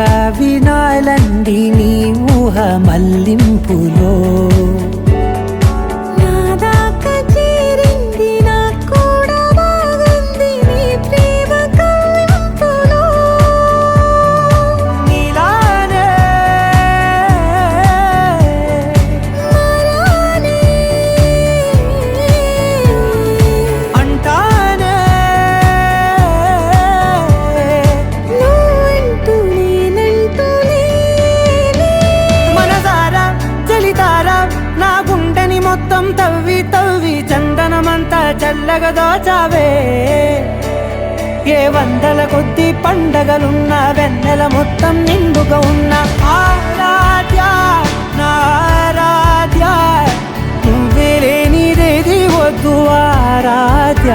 ఇంకా వినాలండి నీ ఊహ మల్లింపులో మొత్తం తవ్వి తవ్వి చందనమంతా చల్లగా దోచావే ఏ వందల కొద్ది పండగలున్న వెన్నెల మొత్తం నిండుగా ఉన్న ఆరాధ్య నా ఆరాధ్య నువ్వే లేనిదేది వద్దు ఆరాధ్య